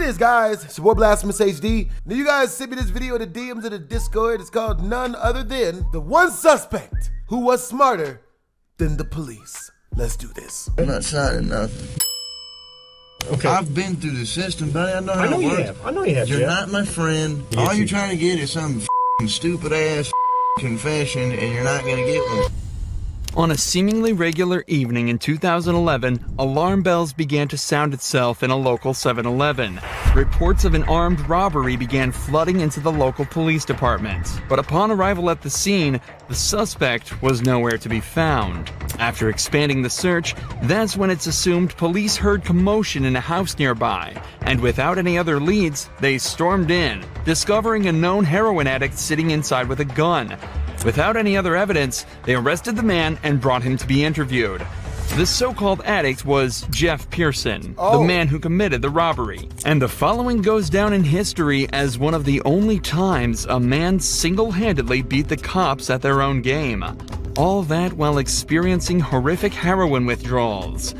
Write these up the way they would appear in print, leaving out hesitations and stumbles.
is, guys? It's your boy BlastphamousHD. Now you guys sent me this video in the DMs of the Discord. It's called None Other Than the One Suspect Who Was Smarter Than the Police. Let's do this. I'm not signing nothing. Okay. I've been through the system, buddy. I know how it works. I know you have. You're not my friend. Yes, All you're trying to get is some stupid ass confession, and you're not gonna get one. On a seemingly regular evening in 2011, alarm bells began to sound itself in a local 7-Eleven. Reports of an armed robbery began flooding into the local police department. But upon arrival at the scene, the suspect was nowhere to be found. After expanding the search, that's when it's assumed police heard commotion in a house nearby. And without any other leads, they stormed in, discovering a known heroin addict sitting inside with a gun. Without any other evidence, they arrested the man and brought him to be interviewed. This so-called addict was Jeff Pearson, the man who committed the robbery. And the following goes down in history as one of the only times a man single-handedly beat the cops at their own game. All that while experiencing horrific heroin withdrawals.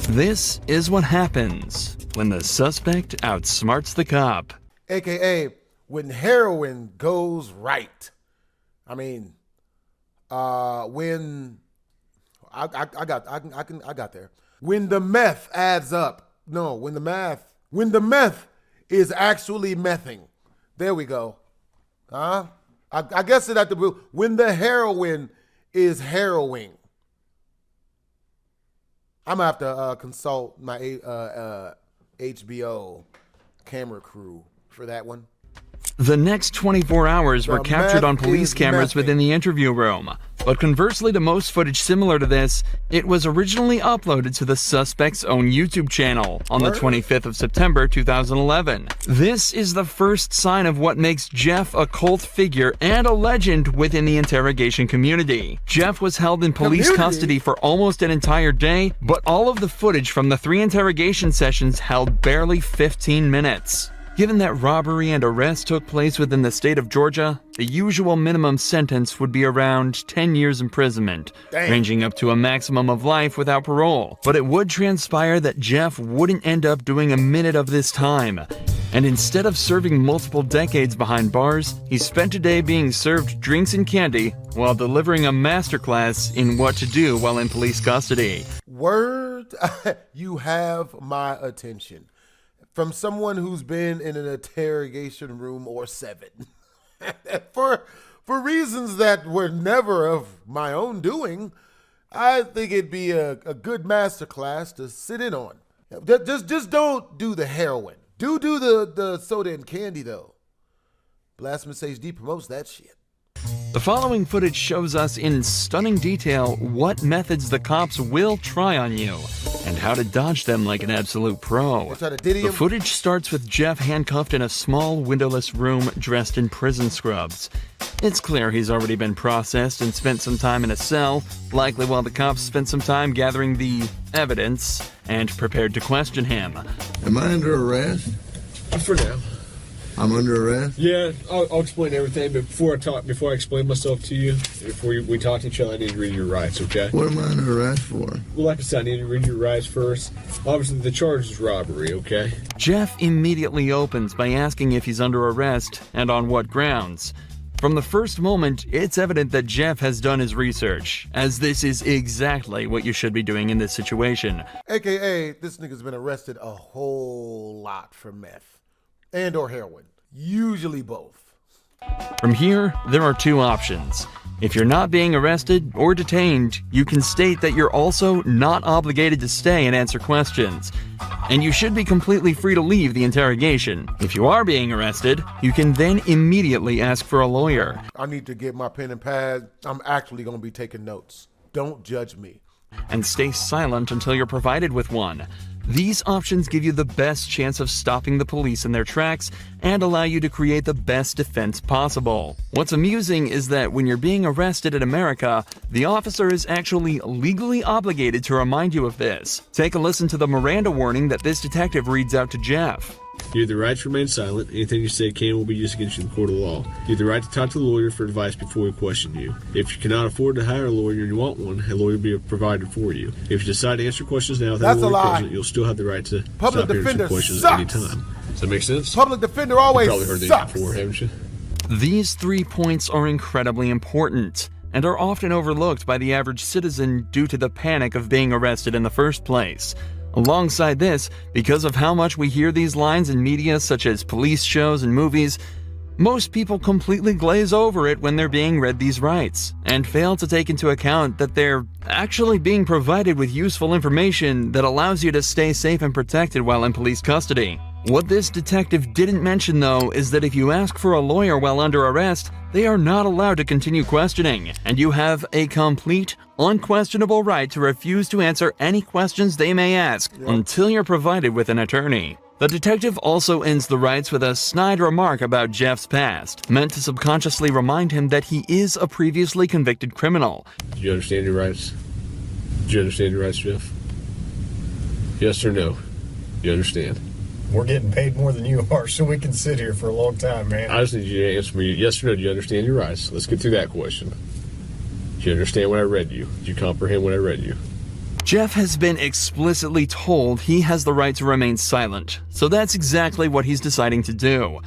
This is what happens when the suspect outsmarts the cop. AKA when heroin goes right. I mean, when I got there. When the meth adds up. No, when the meth is actually mething. There we go. I guess it at the when the heroin is harrowing. I'm gonna have to consult my HBO camera crew for that one. The next 24 hours were captured on police cameras within the interview room. But conversely to most footage similar to this, it was originally uploaded to the suspect's own YouTube channel on the 25th of September 2011. This is the first sign of what makes Jeff a cult figure and a legend within the interrogation community. Jeff was held in police custody for almost an entire day, but all of the footage from the 3 interrogation sessions held barely 15 minutes. Given that robbery and arrest took place within the state of Georgia, the usual minimum sentence would be around 10 years imprisonment, ranging up to a maximum of life without parole. But it would transpire that Jeff wouldn't end up doing a minute of this time. And instead of serving multiple decades behind bars, he spent a day being served drinks and candy while delivering a masterclass in what to do while in police custody. Word, you have my attention. From someone who's been in an interrogation room or 7. for reasons that were never of my own doing, I think it'd be a good masterclass to sit in on. Just don't do the heroin. Do the soda and candy, though. BlastphamousHD promotes that shit. The following footage shows us in stunning detail what methods the cops will try on you and how to dodge them like an absolute pro. The footage starts with Jeff handcuffed in a small windowless room dressed in prison scrubs. It's clear he's already been processed and spent some time in a cell, likely while the cops spent some time gathering the evidence and prepared to question him. Am I under arrest? For now. I'm under arrest? Yeah, I'll explain everything, but before I explain myself to you, before we talk to each other, I need to read your rights, okay? What am I under arrest for? Well, like I said, I need to read your rights first. Obviously, the charge is robbery, okay? Jeff immediately opens by asking if he's under arrest and on what grounds. From the first moment, it's evident that Jeff has done his research, as this is exactly what you should be doing in this situation. AKA, this nigga's been arrested a whole lot for meth. And or heroin. Usually both. From here, there are 2 options. If you're not being arrested or detained, you can state that you're also not obligated to stay and answer questions. And you should be completely free to leave the interrogation. If you are being arrested, you can then immediately ask for a lawyer. I need to get my pen and pad. I'm actually going to be taking notes. Don't judge me. And stay silent until you're provided with one. These options give you the best chance of stopping the police in their tracks and allow you to create the best defense possible. What's amusing is that when you're being arrested in America, the officer is actually legally obligated to remind you of this. Take a listen to the Miranda warning that this detective reads out to Jeff. You have the right to remain silent. Anything you say can will be used against you in the court of law. You have the right to talk to the lawyer for advice before we question you. If you cannot afford to hire a lawyer and you want one, a lawyer will be provided for you. If you decide to answer questions now without a lawyer present, you'll still have the right to stop answering questions at any time. Does that make sense? Public defender You've always probably heard these sucks. before, haven't you? These 3 points are incredibly important and are often overlooked by the average citizen due to the panic of being arrested in the first place. Alongside this, because of how much we hear these lines in media such as police shows and movies, most people completely glaze over it when they're being read these rights, and fail to take into account that they're actually being provided with useful information that allows you to stay safe and protected while in police custody. What this detective didn't mention, though, is that if you ask for a lawyer while under arrest, they are not allowed to continue questioning, and you have a complete, unquestionable right to refuse to answer any questions they may ask until you're provided with an attorney. The detective also ends the rights with a snide remark about Jeff's past, meant to subconsciously remind him that he is a previously convicted criminal. Do you understand your rights? Do you understand your rights, Jeff? Yes or no? You understand? We're getting paid more than you are, so we can sit here for a long time, man. I just need you to answer me yes or no. Do you understand your rights? Let's get through that question. Do you understand what I read you? Do you comprehend what I read you? Jeff has been explicitly told he has the right to remain silent, so that's exactly what he's deciding to do.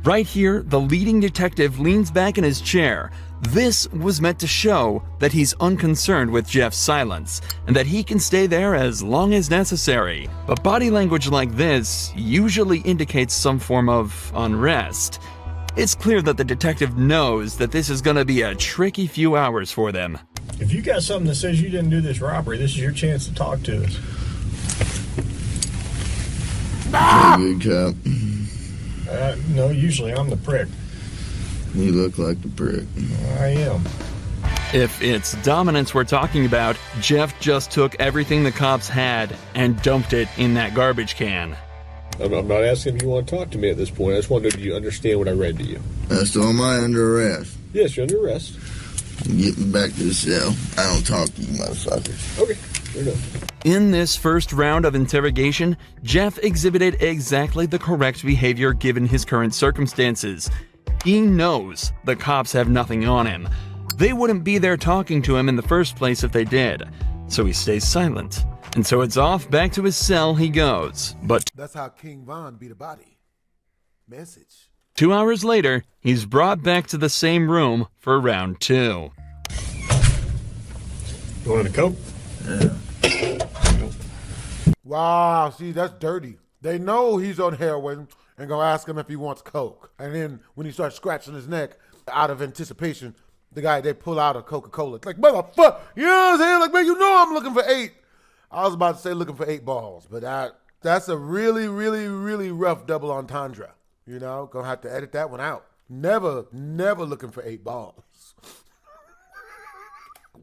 Right here, the leading detective leans back in his chair. This was meant to show that he's unconcerned with Jeff's silence, and that he can stay there as long as necessary. But body language like this usually indicates some form of unrest. It's clear that the detective knows that this is going to be a tricky few hours for them. If you got something that says you didn't do this robbery, this is your chance to talk to us. Good cop. No, usually I'm the prick. You look like the prick. I am. If it's dominance we're talking about, Jeff just took everything the cops had and dumped it in that garbage can. I'm not asking if you want to talk to me at this point. I just want to know, do you understand what I read to you? So am I under arrest? Yes, you're under arrest. Get me back to the cell. I don't talk to you motherfuckers. Okay, fair enough. In this first round of interrogation, Jeff exhibited exactly the correct behavior given his current circumstances. He knows the cops have nothing on him. They wouldn't be there talking to him in the first place if they did. So he stays silent. And so it's off back to his cell he goes. But That's how King Von beat a body. Message. 2 hours later, he's brought back to the same room for round 2. You wanted a Coke? Wow, see, that's dirty. They know he's on heroin and gonna ask him if he wants Coke. And then when he starts scratching his neck, out of anticipation, they pull out a Coca-Cola. It's like, motherfucker, you know what I'm saying? Like, man, you know I'm looking for 8. I was about to say looking for 8 balls, but that's a really, really, really rough double entendre. You know, gonna have to edit that one out. Never looking for 8 balls.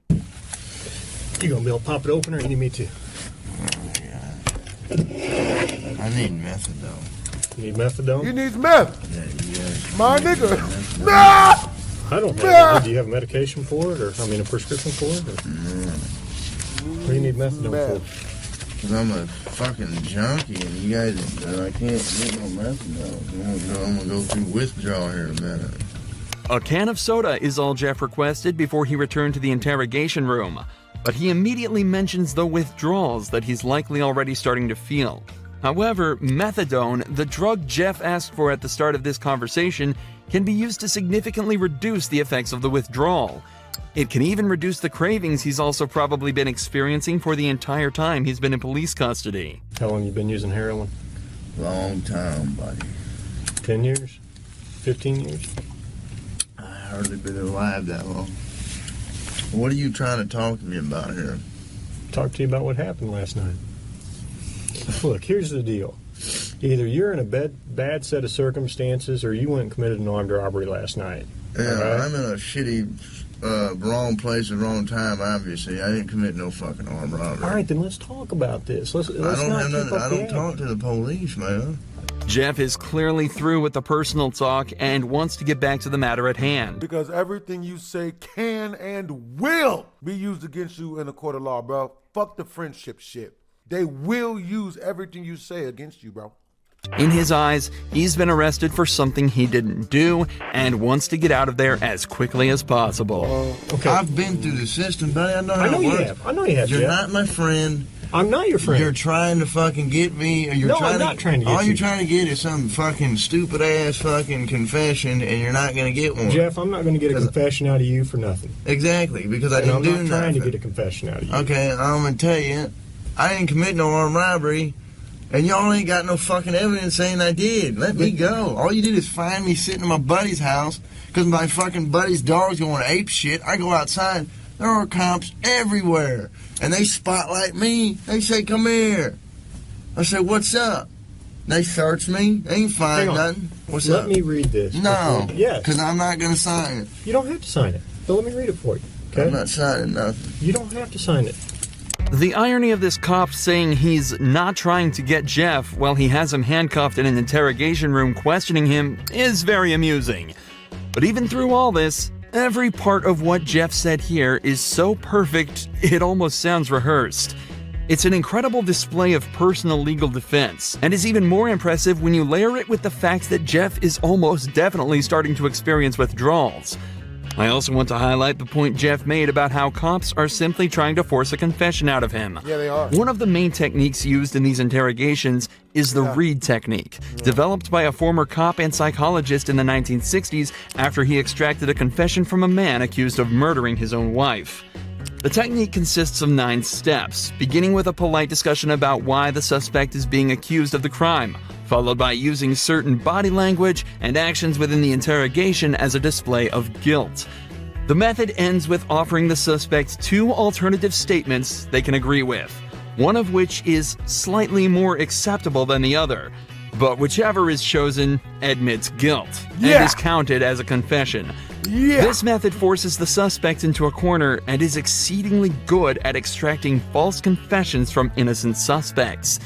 You gonna be able to pop it open, or you need me to? I need methadone. You need methadone? He needs meth. Yeah. My nigga. Nah! I don't have it. Do you have medication for it, or a prescription for it? Or? What do you need methadone for? Because I'm a fucking junkie, and you guys, I can't get no methadone. I'm going to go through withdrawal here in a minute. A can of soda is all Jeff requested before he returned to the interrogation room. But he immediately mentions the withdrawals that he's likely already starting to feel. However, methadone, the drug Jeff asked for at the start of this conversation, can be used to significantly reduce the effects of the withdrawal. It can even reduce the cravings he's also probably been experiencing for the entire time he's been in police custody. How long you been using heroin? Long time, buddy. 10 years? 15 years? I hardly been alive that long. What are you trying to talk to me about here? Talk to you about what happened last night. Look, here's the deal. Either you're in a bad set of circumstances, or you went and committed an armed robbery last night. Yeah, right? I'm in a shitty, wrong place at the wrong time, obviously. I didn't commit no fucking armed robbery. All right, then let's talk about this. Let's I don't not have keep nothing. up I the don't talk act. to the police, man. Jeff is clearly through with the personal talk and wants to get back to the matter at hand. Because everything you say can and will be used against you in a court of law, bro. Fuck the friendship shit. They will use everything you say against you, bro. In his eyes, he's been arrested for something he didn't do and wants to get out of there as quickly as possible. Okay. I've been through the system, buddy. I know how I know it you works. have. I know you have, You're Jeff. not my friend. I'm not your friend. You're trying to fucking get me. Or I'm not trying to get all you. you're trying to get is some fucking stupid ass fucking confession, and you're not going to get one. Jeff, I'm not going to get a confession out of you for nothing. Exactly, because I didn't do nothing. I'm not trying to get a confession out of you. Okay, I'm going to tell you, I didn't commit no armed robbery, and y'all ain't got no fucking evidence saying I did. Let me go. All you did is find me sitting in my buddy's house because my fucking buddy's dog's going ape shit. I go outside. There are cops everywhere, and they spotlight me. They say, "Come here." I say, "What's up?" They search me. They ain't find nothing. What's up? Let me read this. No. Yes. Because I'm not going to sign it. You don't have to sign it. But let me read it for you. Okay? I'm not signing nothing. You don't have to sign it. The irony of this cop saying he's not trying to get Jeff while he has him handcuffed in an interrogation room questioning him is very amusing. But even through all this, every part of what Jeff said here is so perfect, it almost sounds rehearsed. It's an incredible display of personal legal defense, and is even more impressive when you layer it with the fact that Jeff is almost definitely starting to experience withdrawals. I also want to highlight the point Jeff made about how cops are simply trying to force a confession out of him. Yeah, they are. One of the main techniques used in these interrogations is the read technique, developed by a former cop and psychologist in the 1960s after he extracted a confession from a man accused of murdering his own wife. The technique consists of 9 steps, beginning with a polite discussion about why the suspect is being accused of the crime, followed by using certain body language and actions within the interrogation as a display of guilt. The method ends with offering the suspect 2 alternative statements they can agree with, one of which is slightly more acceptable than the other, but whichever is chosen admits guilt and is counted as a confession. This method forces the suspect into a corner and is exceedingly good at extracting false confessions from innocent suspects.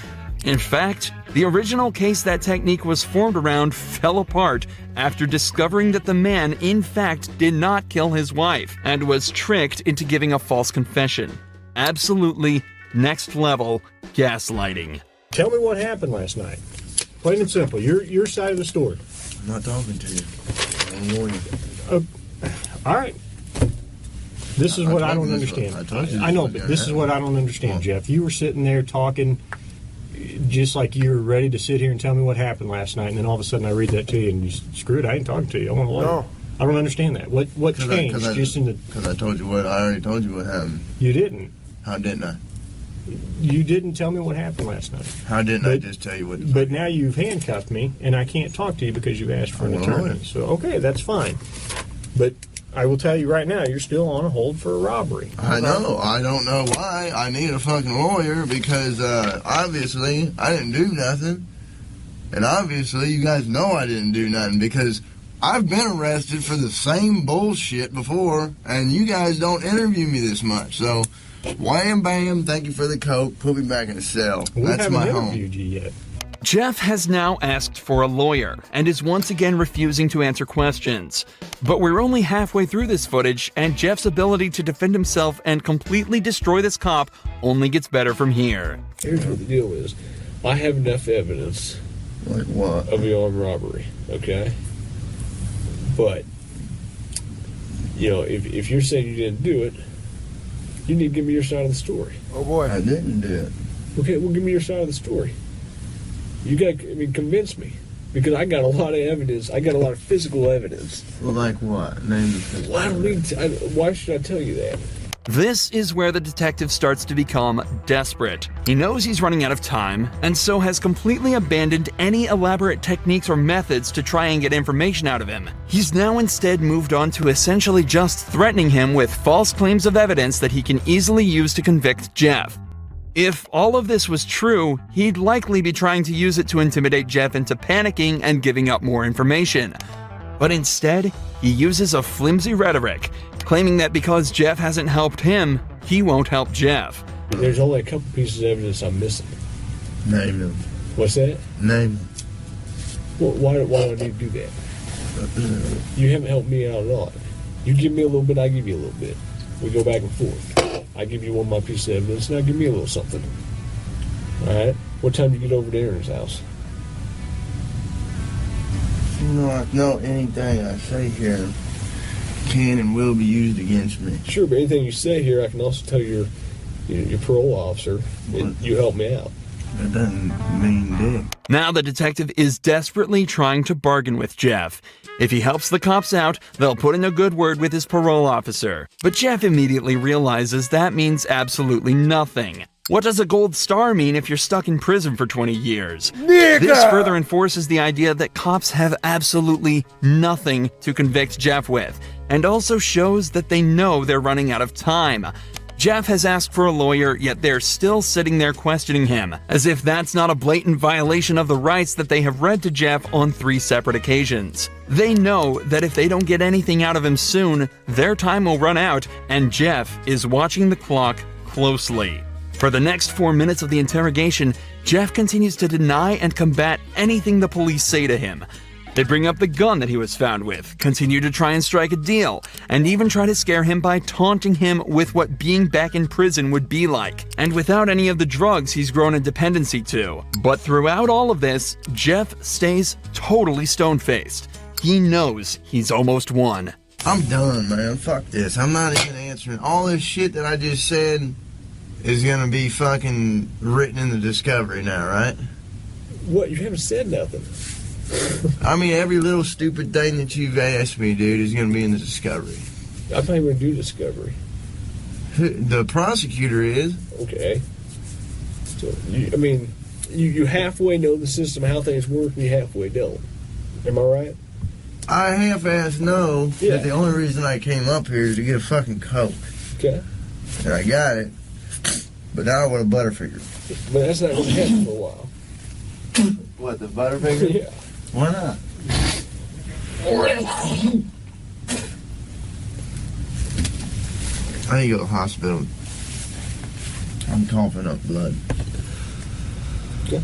In fact, the original case that technique was formed around fell apart after discovering that the man in fact did not kill his wife and was tricked into giving a false confession. Absolutely next level gaslighting. Tell me what happened last night. Plain and simple. Your side of the story. I'm not talking to you. I'm warning you. All right. This is what I don't understand. I know, but this is what I don't understand, Jeff. You were sitting there talking just like you were ready to sit here and tell me what happened last night, and then all of a sudden I read that to you, and you screw it, I ain't talking to you. I want to learn. No. I don't understand that. What changed just in the... Because I told you what, I already told you what happened. You didn't. How didn't I? You didn't tell me what happened last night. How didn't I just tell you what? But now you've handcuffed me, and I can't talk to you because you've asked for an attorney. So, okay, that's fine. But I will tell you right now, you're still on a hold for a robbery. I know. I don't know why. I need a fucking lawyer because obviously I didn't do nothing. And obviously you guys know I didn't do nothing because I've been arrested for the same bullshit before, and you guys don't interview me this much. So, wham bam, thank you for the coke, put me back in the cell. That's my home. We haven't interviewed you yet. Jeff has now asked for a lawyer and is once again refusing to answer questions. But we're only halfway through this footage, and Jeff's ability to defend himself and completely destroy this cop only gets better from here. Here's what the deal is. I have enough evidence Like what? of the armed robbery, okay? But, you know, if you're saying you didn't do it, you need to give me your side of the story. Oh boy. I didn't do it. Okay, well, give me your side of the story. You got to, convince me. Because I got a lot of evidence. I got a lot of physical evidence. Well, like what? Name the physical. Well, I don't need to. Why should I tell you that? This is where the detective starts to become desperate. He knows he's running out of time, and so has completely abandoned any elaborate techniques or methods to try and get information out of him. He's now instead moved on to essentially just threatening him with false claims of evidence that he can easily use to convict Jeff. If all of this was true, he'd likely be trying to use it to intimidate Jeff into panicking and giving up more information. But instead, he uses a flimsy rhetoric, claiming that because Jeff hasn't helped him, he won't help Jeff. There's only a couple pieces of evidence I'm missing. Name them. What's that? Name them. Well, why do I need to do that? You haven't helped me out at all. You give me a little bit, I give you a little bit. We go back and forth. I give you one of my pieces of evidence, now give me a little something. All right? What time do you get over to Aaron's house? You know anything I say here can and will be used against me. Sure, but anything you say here, I can also tell your Your parole officer, and you help me out. That doesn't mean dick. Now the detective is desperately trying to bargain with Jeff. If he helps the cops out, they'll put in a good word with his parole officer. But Jeff immediately realizes that means absolutely nothing. What does a gold star mean if you're stuck in prison for 20 years? Nigga! This further enforces the idea that cops have absolutely nothing to convict Jeff with, and also shows that they know they're running out of time. Jeff has asked for a lawyer, yet they're still sitting there questioning him, as if that's not a blatant violation of the rights that they have read to Jeff on 3 separate occasions. They know that if they don't get anything out of him soon, their time will run out, and Jeff is watching the clock closely. For the next 4 minutes of the interrogation, Jeff continues to deny and combat anything the police say to him. They bring up the gun that he was found with, continue to try and strike a deal, and even try to scare him by taunting him with what being back in prison would be like, and without any of the drugs he's grown a dependency to. But throughout all of this, Jeff stays totally stone-faced. He knows he's almost won. I'm done, man. Fuck this. I'm not even answering. All this shit that I just said is gonna be fucking written in the discovery now, right? What? You haven't said nothing. I mean, every little stupid thing that you've asked me, dude, is gonna be in the discovery. I'm not even going to do discovery. The prosecutor is. Okay. So, you halfway know the system, how things work, and you halfway don't. Am I right? I half-ass know Yeah. that the only reason I came up here is to get a fucking Coke. Okay. And I got it. But now I want a Butterfinger. But that's not going to happen for a while. What, the Butterfinger? Yeah. Why not? I need to go to the hospital. I'm coughing up blood. Okay.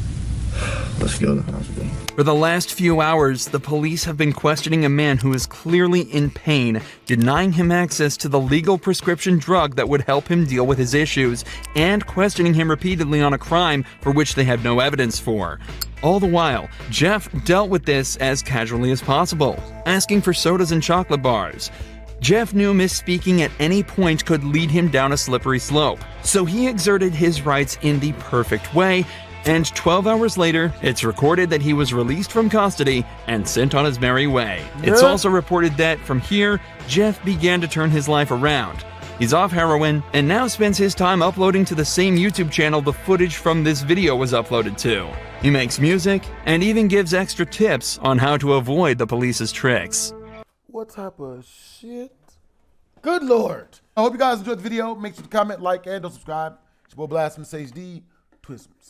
Let's go to the hospital. For the last few hours, the police have been questioning a man who is clearly in pain, denying him access to the legal prescription drug that would help him deal with his issues, and questioning him repeatedly on a crime for which they have no evidence for. All the while, Jeff dealt with this as casually as possible, asking for sodas and chocolate bars. Jeff knew misspeaking at any point could lead him down a slippery slope, so he exerted his rights in the perfect way, and 12 hours later, it's recorded that he was released from custody and sent on his merry way. It's also reported that from here, Jeff began to turn his life around. He's off heroin and now spends his time uploading to the same YouTube channel the footage from this video was uploaded to. He makes music and even gives extra tips on how to avoid the police's tricks. What type of shit? Good Lord. I hope you guys enjoyed the video. Make sure to comment, like, and don't subscribe. It's your boy BlastphamousHD. Twisms.